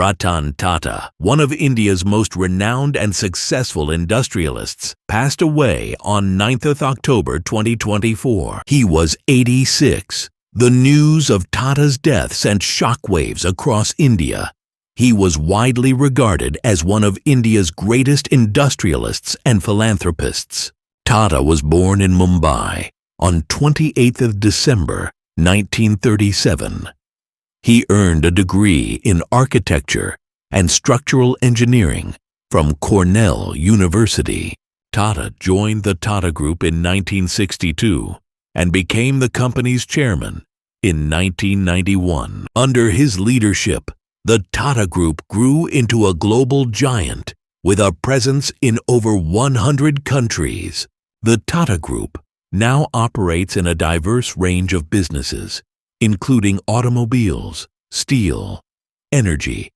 Ratan Tata, one of India's most renowned and successful industrialists, passed away on 9th October 2024. He was 86. The news of Tata's death sent shockwaves across India. He was widely regarded as one of India's greatest industrialists and philanthropists. Tata was born in Mumbai on 28th of December, 1937. He earned a degree in architecture and structural engineering from Cornell University. Tata joined the Tata Group in 1962 and became the company's chairman in 1991. Under his leadership, the Tata Group grew into a global giant with a presence in over 100 countries. The Tata Group now operates in a diverse range of businesses, including automobiles, steel, energy,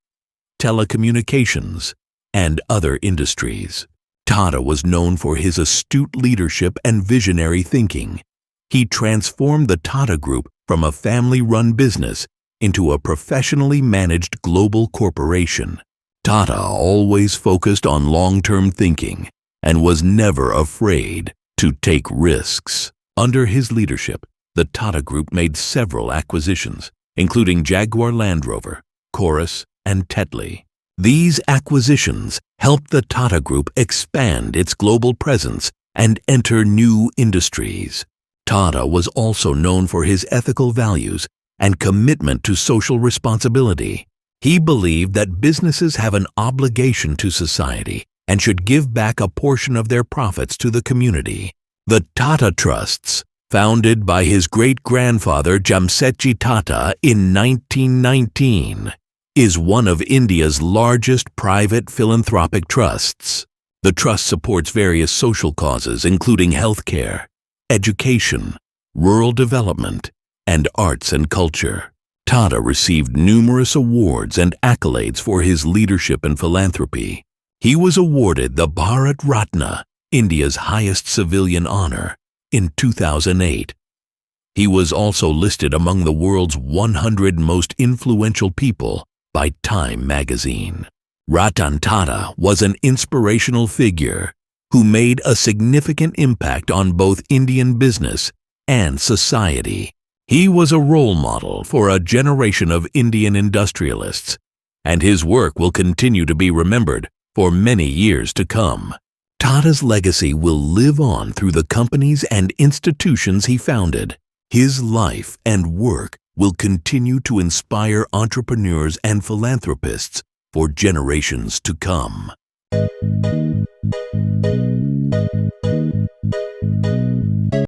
telecommunications, and other industries. Tata was known for his astute leadership and visionary thinking. He transformed the Tata Group from a family-run business into a professionally managed global corporation. Tata always focused on long-term thinking and was never afraid to take risks. Under his leadership, the Tata Group made several acquisitions, including Jaguar Land Rover, Chorus, and Tetley. These acquisitions helped the Tata Group expand its global presence and enter new industries. Tata was also known for his ethical values and commitment to social responsibility. He believed that businesses have an obligation to society and should give back a portion of their profits to the community. The Tata Trusts, founded by his great-grandfather Jamsetji Tata in 1919, is one of India's largest private philanthropic trusts. The trust supports various social causes including healthcare, education, rural development, and arts and culture. Tata received numerous awards and accolades for his leadership and philanthropy. He was awarded the Bharat Ratna, India's highest civilian honor, in 2008. He was also listed among the world's 100 most influential people by Time magazine. Ratan Tata was an inspirational figure who made a significant impact on both Indian business and society. He was a role model for a generation of Indian industrialists, and his work will continue to be remembered for many years to come. Tata's legacy will live on through the companies and institutions he founded. His life and work will continue to inspire entrepreneurs and philanthropists for generations to come.